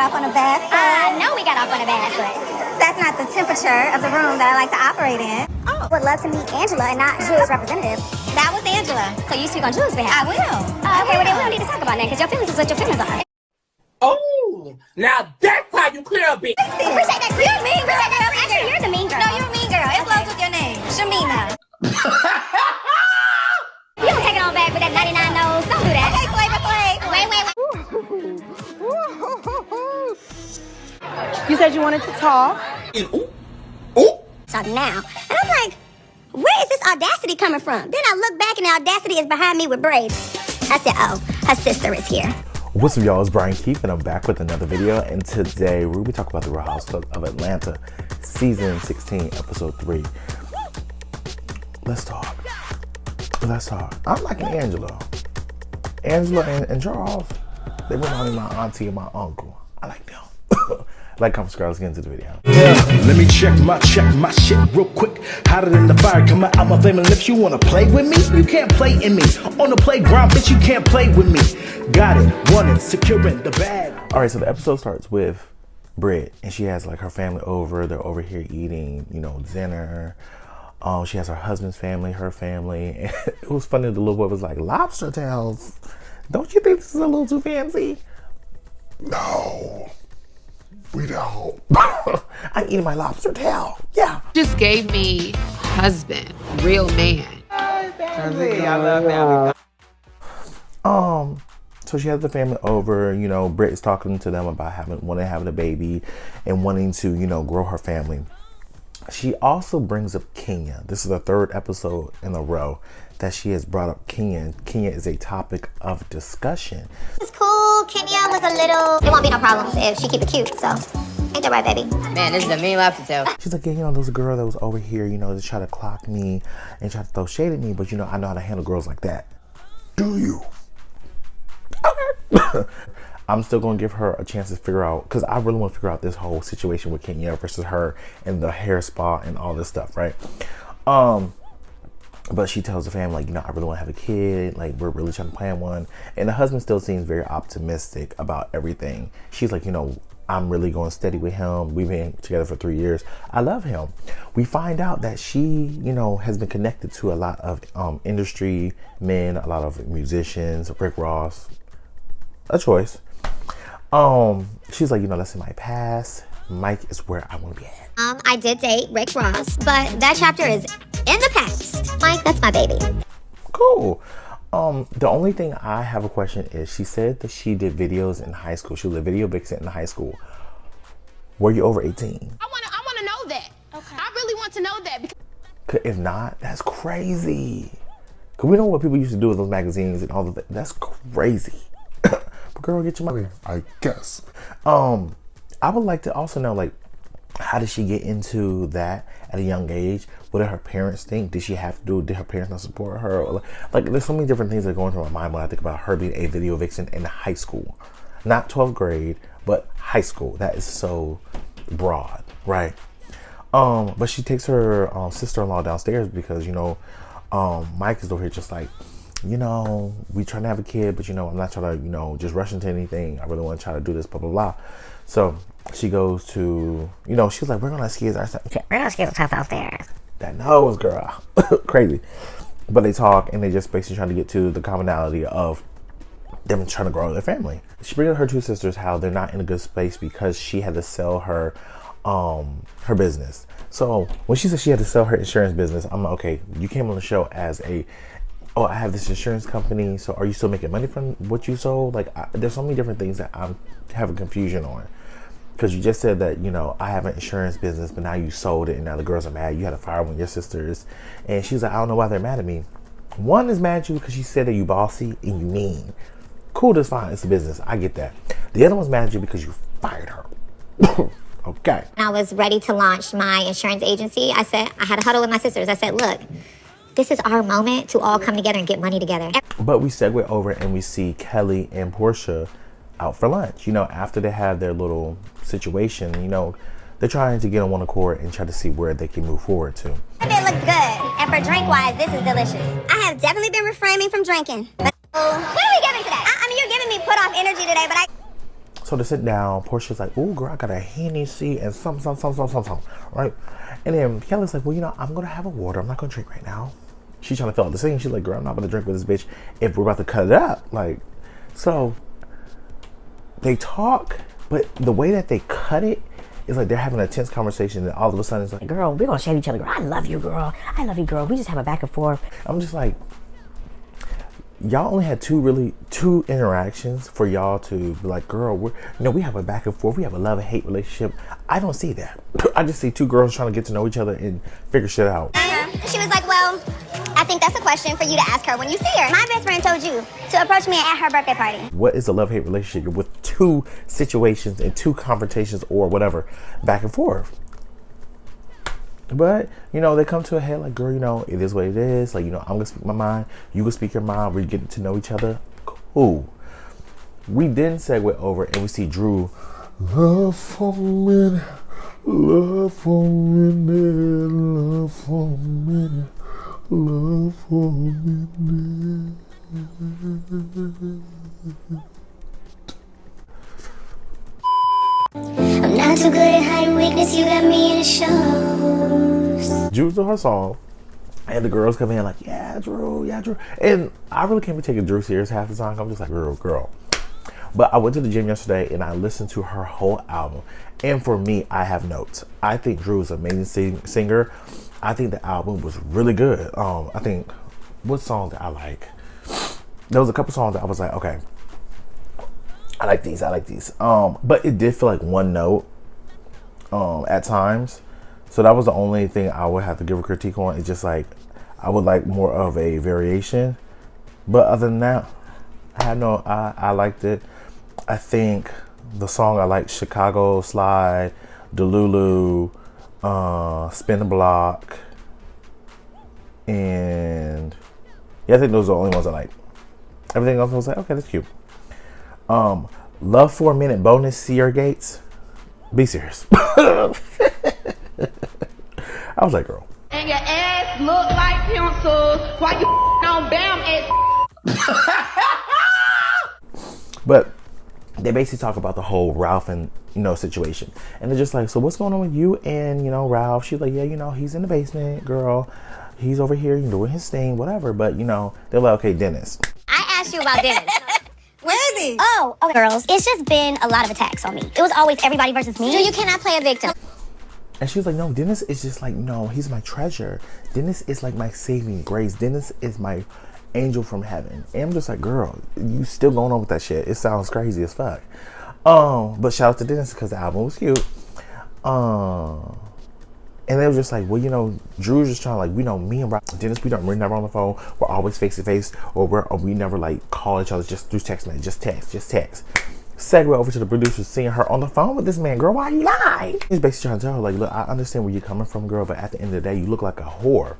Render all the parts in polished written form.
got off on a bad foot. I know we got off on a bad foot. That's not the temperature of the room that I like to operate in. Oh. Would love to meet Angela and not Julie's representative. That was Angela. So you speak on Julie's behalf? I will. Okay, well then we don't need to talk about that because your feelings is what your feelings are. Oh, now that's how you clear a bitch. Appreciate that. You're mean girl. Actually, you're the mean girl. No, you're a mean girl. It flows with your name. Shamina. You don't take it all back with that 99 nose. Don't do that. Okay, Flavor Flav. Wait. You said you wanted to talk. Talk now. And I'm like, where is this audacity coming from? Then I look back and the audacity is behind me with braids. I said, oh, her sister is here. What's up, y'all? It's Brian Keith, and I'm back with another video. And today, we're going to be talking about the Real Housewives of Atlanta, Season 16, Episode 3. Let's talk. I'm liking Angela. Angela and Charles, they remind me of my auntie and my uncle. I like them. Like, comment, subscribe, let's get into the video. Let me check my shit real quick. Hotter than the fire coming out my flaming lips. You wanna play with me? You can't play in me. On the playground, bitch, you can't play with me. Got it, want it, securing the bag. All right, so the episode starts with Britt, and she has like her family over. They're over here eating, dinner. She has her husband's family, her family. And it was funny, the little boy was like, lobster tails. Don't you think this is a little too fancy? No, we don't. I'm eating my lobster tail. Yeah. Just gave me husband, real man. I love family. So she has the family over, Britt is talking to them about having a baby and wanting to, grow her family. She also brings up Kenya. This is the third episode in a row that she has brought up Kenya. Kenya is a topic of discussion. It's cool. Kenya was a little... There won't be no problems if she keep it cute, so... Ain't that right, baby? Man, this is a mean lobster tail. She's like, yeah, there's a girl that was over here, to try to clock me and try to throw shade at me, but, I know how to handle girls like that. Do you? Okay. I'm still going to give her a chance to figure out, because I really want to figure out this whole situation with Kenya versus her and the hair spa and all this stuff, right? But she tells the family, like, I really want to have a kid. Like, we're really trying to plan one. And the husband still seems very optimistic about everything. She's like, I'm really going steady with him. We've been together for 3 years. I love him. We find out that she, has been connected to a lot of industry men, a lot of musicians, Rick Ross, a choice. She's like, that's in my past. Mike is where I want to be at. I did date Rick Ross, but that chapter is in the past. Mike, that's my baby. Cool. The only thing I have a question is, she said that she did videos in high school. She was a video vixen in high school. Were you over 18? I want to know that. Okay. I really want to know that. Because if not, that's crazy. Because we know what people used to do with those magazines and all of that. That's crazy. But girl, get your money, I guess. I would like to also know, like, how did she get into that at a young age? What did her parents think? Did she have to do it? Did her parents not support her? Or like, there's so many different things that go into my mind when I think about her being a video vixen in high school. Not 12th grade, but high school. That is so broad, right? But she takes her sister-in-law downstairs because, Mike is over here just like, we trying to have a kid, but, I'm not trying to, just rush into anything. I really want to try to do this, blah, blah, blah. So she goes to, she's like, we're going to excuse ourselves. We're going to excuse ourselves downstairs. That nose, girl. Crazy. But they talk, and they just basically trying to get to the commonality of them trying to grow their family. She brings up her two sisters, how they're not in a good space because she had to sell her business. So when she said she had to sell her insurance business, I'm like, okay, you came on the show as I have this insurance company, so are you still making money from what you sold? Like, there's so many different things that I'm having confusion on. Because you just said that, I have an insurance business, but now you sold it, and now the girls are mad. You had to fire one of your sisters. And she's like, I don't know why they're mad at me. One is mad at you because she said that you bossy and you mean. Cool, that's fine. It's a business. I get that. The other one's mad at you because you fired her. Okay. When I was ready to launch my insurance agency, I had a huddle with my sisters. I said, look, this is our moment to all come together and get money together. But we segue over and we see Kelly and Portia out for lunch. After they have their little situation, they're trying to get on one accord and try to see where they can move forward to. It looks good. And for drink-wise, this is delicious. I have definitely been refraining from drinking. But what are we giving to that? I mean, you're giving me put-off energy today, but So they're sitting down. Portia's like, "Ooh, girl, I got a Hennessy and some, right?" And then Kelly's like, "Well, you know, I'm gonna have a water. I'm not gonna drink right now." She's trying to fill out the scene. She's like, "Girl, I'm not gonna drink with this bitch if we're about to cut it up." Like, so they talk, but the way that they cut it is like they're having a tense conversation, and all of a sudden it's like, Girl, we're gonna shave each other. Girl, I love you, girl. I love you, girl. We just have a back and forth. I'm just like, y'all only had two interactions for y'all to be like, girl, we have a back and forth. We have a love and hate relationship. I don't see that. I just see two girls trying to get to know each other and figure shit out. She was like, well, I think that's a question for you to ask her when you see her. My best friend told you to approach me at her birthday party. What is a love-hate relationship with two situations and two confrontations or whatever back and forth? But, you know, they come to a head like, girl, you know, it is what it is. Like, you know, I'm going to speak my mind. You can speak your mind. We're getting to know each other. Cool. We then segue over and we see Drew. Love for a minute. Love for a minute. Love for a minute. Love for a minute. I'm not too good at hiding weakness. You got me in the shows. Drew's on her song, and the girls come in like, yeah, Drew. And I really can't be taking Drew serious half the time. I'm just like, girl. But I went to the gym yesterday and I listened to her whole album. And for me, I have notes. I think Drew is an amazing singer. I think the album was really good. I think, what songs that I like? There was a couple songs that I was like, okay, I like these. But it did feel like one note at times. So that was the only thing I would have to give a critique on. It's just like, I would like more of a variation. But other than that, I liked it. I think the song I like, Chicago Slide, Delulu, Spin the Block, and yeah, I think those are the only ones I like. Everything else I was like, okay, that's cute. Love for a Minute bonus, Sierra Gates. Be serious. I was like, girl. And your ass look like pencils while you on Bam ass. But they basically talk about the whole Ralph and, you know, situation. And they're just like, so what's going on with you and, you know, Ralph? She's like, yeah, you know, he's in the basement, girl. He's over here doing his thing, whatever. But, you know, they're like, okay, Dennis. I asked you about Dennis. Where is he? Oh, okay, girls. It's just been a lot of attacks on me. It was always everybody versus me. You cannot play a victim. And she was like, no, Dennis is just like, no, he's my treasure. Dennis is like my saving grace. Dennis is my angel from heaven. And I'm just like, girl, you still going on with that shit. It sounds crazy as fuck. But shout out to Dennis because the album was cute. And they were just like, well, you know, Drew's just trying to like, we know me and Dennis, we're never on the phone. We're always face to face, or we never like call each other just through text message, just text. Segue over to the producers seeing her on the phone with this man. Girl, why you lie? He's basically trying to tell her like, look, I understand where you're coming from, girl, but at the end of the day, you look like a whore.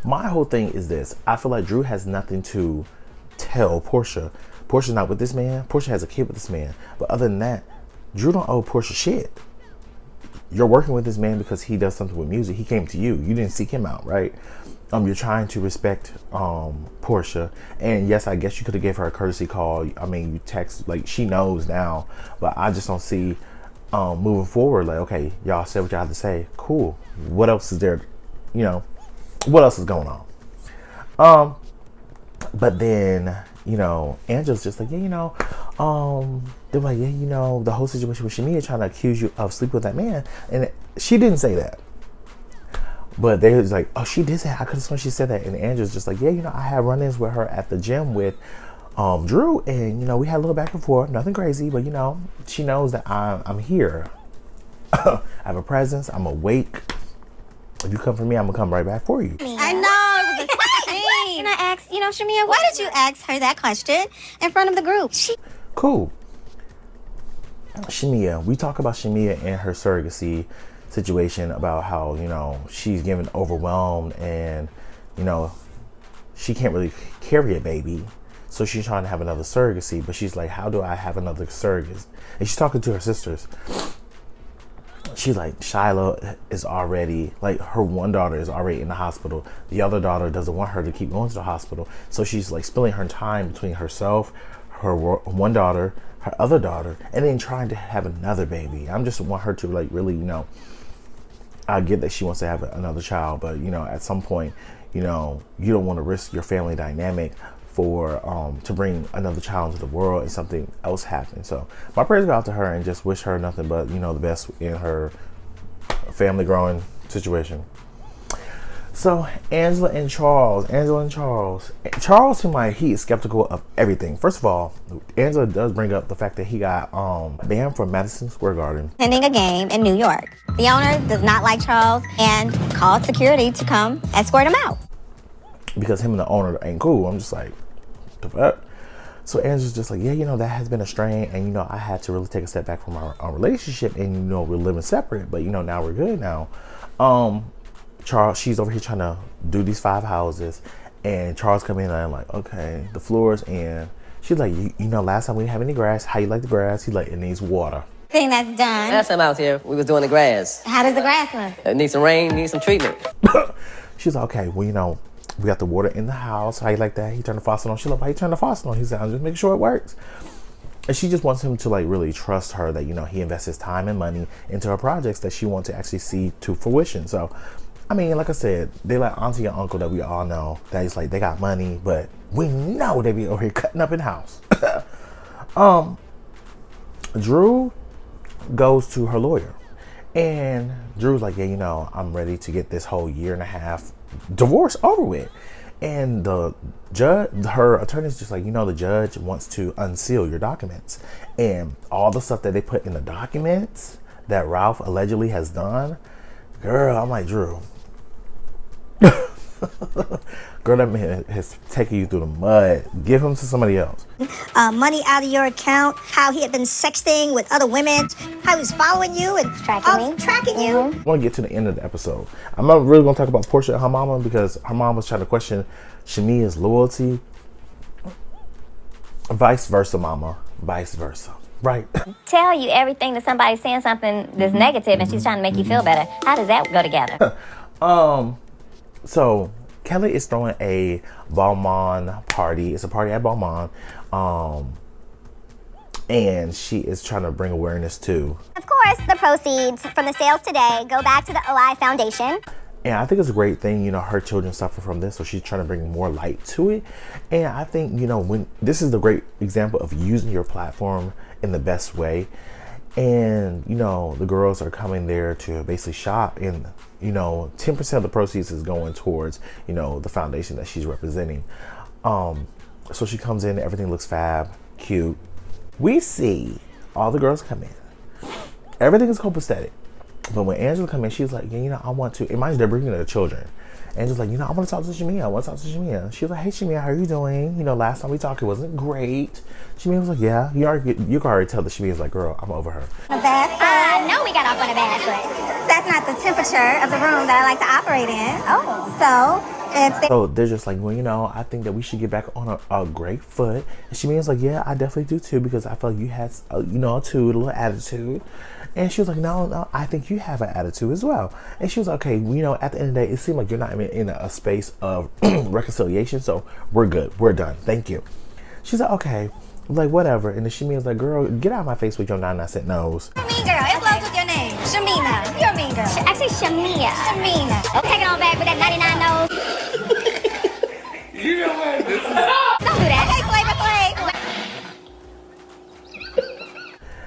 My whole thing is this. I feel like Drew has nothing to tell Portia. Portia's not with this man. Portia has a kid with this man. But other than that, Drew don't owe Portia shit. You're working with this man because he does something with music. He came to you. You didn't seek him out, right? You're trying to respect Portia. And yes, I guess you could have gave her a courtesy call. I mean, you text, like, she knows now. But I just don't see moving forward, like, okay, y'all said what y'all have to say. Cool. What else is there? You know, what else is going on? But then, you know, Angela's just like, yeah, you know, they're like, yeah, you know, the whole situation with Shania trying to accuse you of sleeping with that man. And she didn't say that. But they was like, oh, she did say that. I could have sworn she said that. And Angela's just like, yeah, you know, I had run-ins with her at the gym with Drew. And, you know, we had a little back and forth. Nothing crazy. But, you know, she knows that I'm here. I have a presence. I'm awake. If you come for me, I'm going to come right back for you. I know. It was a shame. And I asked, you know, Shamia, Why did you ask her that question in front of the group? Cool. Shamia, we talk about Shamia and her surrogacy situation, about how, you know, she's getting overwhelmed and, you know, she can't really carry a baby, so she's trying to have another surrogacy. But she's like, how do I have another surrogate? And she's talking to her sisters. She's like, Shiloh is already, like, her one daughter is already in the hospital. The other daughter doesn't want her to keep going to the hospital. So she's like spending her time between herself, her one daughter, her other daughter, and then trying to have another baby. I just want her to like really, I get that she wants to have another child, but at some point, you don't want to risk your family dynamic for to bring another child into the world and something else happens. So my prayers go out to her and just wish her nothing but the best in her family growing situation. So Angela and Charles. Charles seemed like he is skeptical of everything. First of all, Angela does bring up the fact that he got banned from Madison Square Garden. Attending a game in New York. The owner does not like Charles and called security to come escort him out. Because him and the owner ain't cool. I'm just like, the fuck? So Angela's just like, yeah, that has been a strain, and I had to really take a step back from our relationship, and we're living separate, but now we're good now. Charles, she's over here trying to do these 5 houses, and Charles come in and I'm like, okay, the floor's in. She's like, last time we didn't have any grass. How you like the grass? He's like, it needs water. Thing that's done. Last time out here, we was doing the grass. How does the grass look? It needs some rain, needs some treatment. She's like, okay, well, we got the water in the house. How you like that? He turned the faucet on. She's like, why you turn the faucet on? He said, I'm just making sure it works. And she just wants him to like really trust her that, he invests his time and money into her projects that she wants to actually see to fruition. So, I mean, like I said, they like auntie and uncle that we all know that it's like they got money, but we know they be over here cutting up in the house. Drew goes to her lawyer, and Drew's like, yeah, I'm ready to get this whole 1.5 year divorce over with. And the judge, her attorney's just like, the judge wants to unseal your documents, and all the stuff that they put in the documents that Ralph allegedly has done. Girl, I'm like, Drew. Girl, that man has taken you through the mud. Give him to somebody else. Money out of your account, how he had been sexting with other women, how he was following you and tracking you. I want to get to the end of the episode. I'm not really going to talk about Portia and her mama because her mom was trying to question Shamia's loyalty. Vice versa, mama. Vice versa. Right. Tell you everything that somebody's saying something that's negative and she's trying to make you feel better. How does that go together? So Kelly is throwing a Balmain party. It's a party at Balmain. And she is trying to bring awareness to. Of course, the proceeds from the sales today go back to the OI Foundation. And I think it's a great thing, her children suffer from this, so she's trying to bring more light to it. And I think, when this is the great example of using your platform in the best way. And, the girls are coming there to basically shop, and, 10% of the proceeds is going towards, the foundation that she's representing. So she comes in, everything looks fab, cute. We see all the girls come in. Everything is copacetic. But when Angela come in, she's like, yeah, I want to, and mind you, they're bringing their children. Angela's like, I want to talk to Shamia. She was like, hey, Shamia, how are you doing? Last time we talked, it wasn't great. Shamia was like, yeah, you can already tell that Shamia's like, girl, I'm over her. A bad foot. No, we got off on a bad foot. That's not the temperature of the room that I like to operate in. Oh. So they're just like, well, I think that we should get back on a great foot. And Shamia's like, yeah, I definitely do too, because I feel like you had, a little attitude. And she was like, no, I think you have an attitude as well. And she was like, okay, at the end of the day, it seemed like you're not in a space of reconciliation, so we're good. We're done. Thank you. She's like, okay, like whatever. And then Shamia was like, girl, get out of my face with your 99-cent nose. You're a mean girl. It flows with your name. Shamina. You're a mean girl. Actually, Shamia. Shamina. Take it on back with that 99 nose. You know what? This is... Don't do that.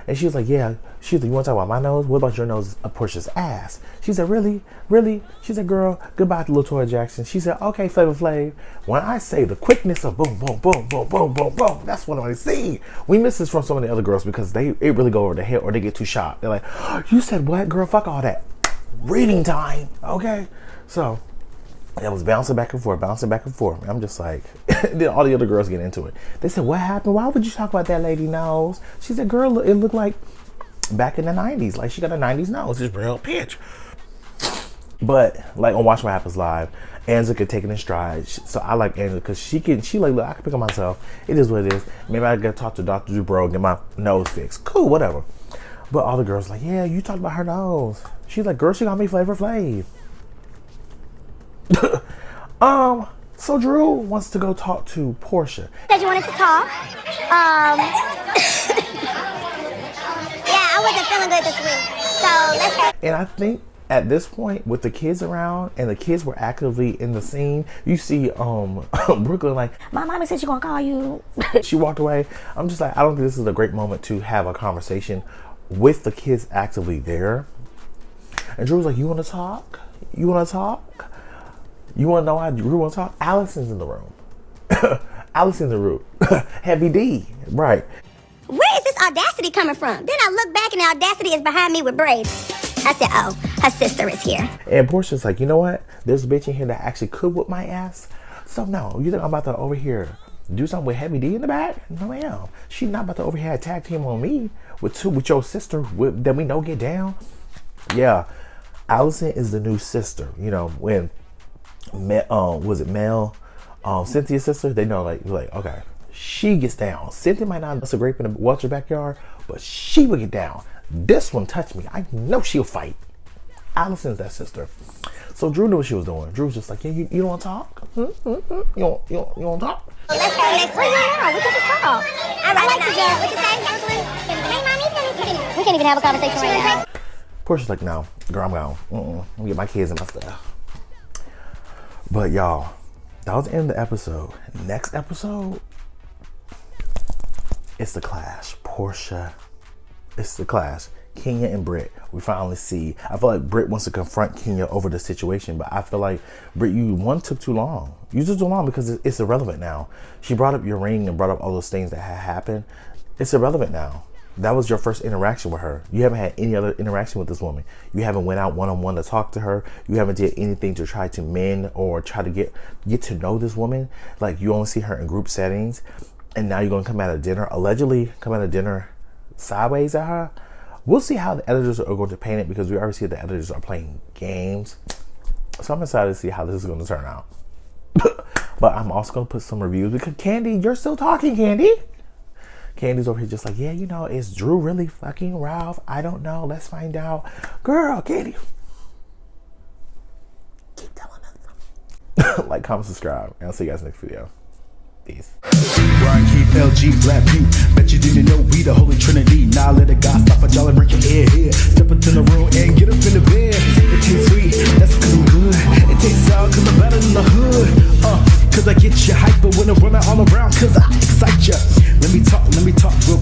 And she was like, yeah. She was like, you want to talk about my nose? What about your nose of Portia's ass? She said, really? Really? She said, girl, goodbye to LaToya Jackson. She said, okay, Flavor Flav. When I say the quickness of boom, boom, boom, boom, boom, boom, boom, that's what I see. We miss this from some of the other girls because it really go over their head or they get too shocked. They're like, oh, you said what, girl? Fuck all that. Reading time, okay? So it was bouncing back and forth. I'm just like, then all the other girls get into it. They said, what happened? Why would you talk about that lady nose? She said, girl, it looked like back in the 90s. Like she got a 90s nose. It's real pitch. But like on Watch What Happens Live, Angela could take it in stride. So I like Angela because she like, look, I can pick on myself. It is what it is. Maybe I gotta talk to Dr. Dubrow and get my nose fixed. Cool, whatever. But all the girls like, yeah, you talked about her nose. She's like, girl, she got me Flavor Flav. So Drew wants to go talk to Portia. Said you wanted to talk. Yeah, I wasn't feeling good this week. So let's go. And I think at this point, with the kids around and the kids were actively in the scene, you see Brooklyn like, my mommy said she gonna call you. She walked away. I'm just like, I don't think this is a great moment to have a conversation with the kids actively there. And Drew was like, you wanna talk? You wanna talk? You wanna know why Drew wanna talk? Allison's in the room. Allison's in the room. Heavy D, right. Where is this audacity coming from? Then I look back and the audacity is behind me with braids. I said, oh, her sister is here. And Portia's like, you know what? There's a bitch in here that actually could whip my ass. So no, you think I'm about to over here do something with Heavy D in the back? No ma'am. She's not about to over here attack team on me with your sister that we know get down. Yeah, Allison is the new sister. You know, when was it Mel, Cynthia's sister? They know like okay, she gets down. Cynthia might not bust a grape in the Walter's backyard, but she will get down. This one touched me. I know she'll fight. Allison's that sister. So Drew knew what she was doing. Drew was just like, yeah, you don't want to talk? You want to talk? Let's go next. Where you are? We can just talk. All right, I like to judge. What you say? We can't even have a conversation right now. Portia's like, no, girl, I'm gone. Let me get my kids and my stuff. But y'all, that was the end of the episode. Next episode, it's the clash. Portia. It's the clash. Kenya and Britt. We finally see. I feel like Britt wants to confront Kenya over the situation, but I feel like Britt, you took too long. You took too long because it's irrelevant now. She brought up your ring and brought up all those things that had happened. It's irrelevant now. That was your first interaction with her. You haven't had any other interaction with this woman. You haven't went out one-on-one to talk to her. You haven't did anything to try to mend or try to get to know this woman. Like, you only see her in group settings, and now you're gonna come out of dinner, allegedly come out of dinner sideways at her. We'll see how the editors are going to paint it, because we already see the editors are playing games. So I'm excited to see how this is going to turn out. But I'm also going to put some reviews, because Candy, you're still talking, Candy. Candy's over here just like, yeah, you know, is Drew really fucking Ralph? I don't know. Let's find out. Girl, Candy. Keep telling us. Like, comment, subscribe, and I'll see you guys next video. Peace. Brian Keith, LG, Black Butte. Bet you didn't know we the Holy Trinity. Now let a God stop a dollar, break your head here. Step into the room and get up in the bed. It tastes sweet, that's cause I'm good. It tastes sour cause I'm better than the hood. Cause I get you hyper when I'm running all around, cause I excite ya. Let me talk real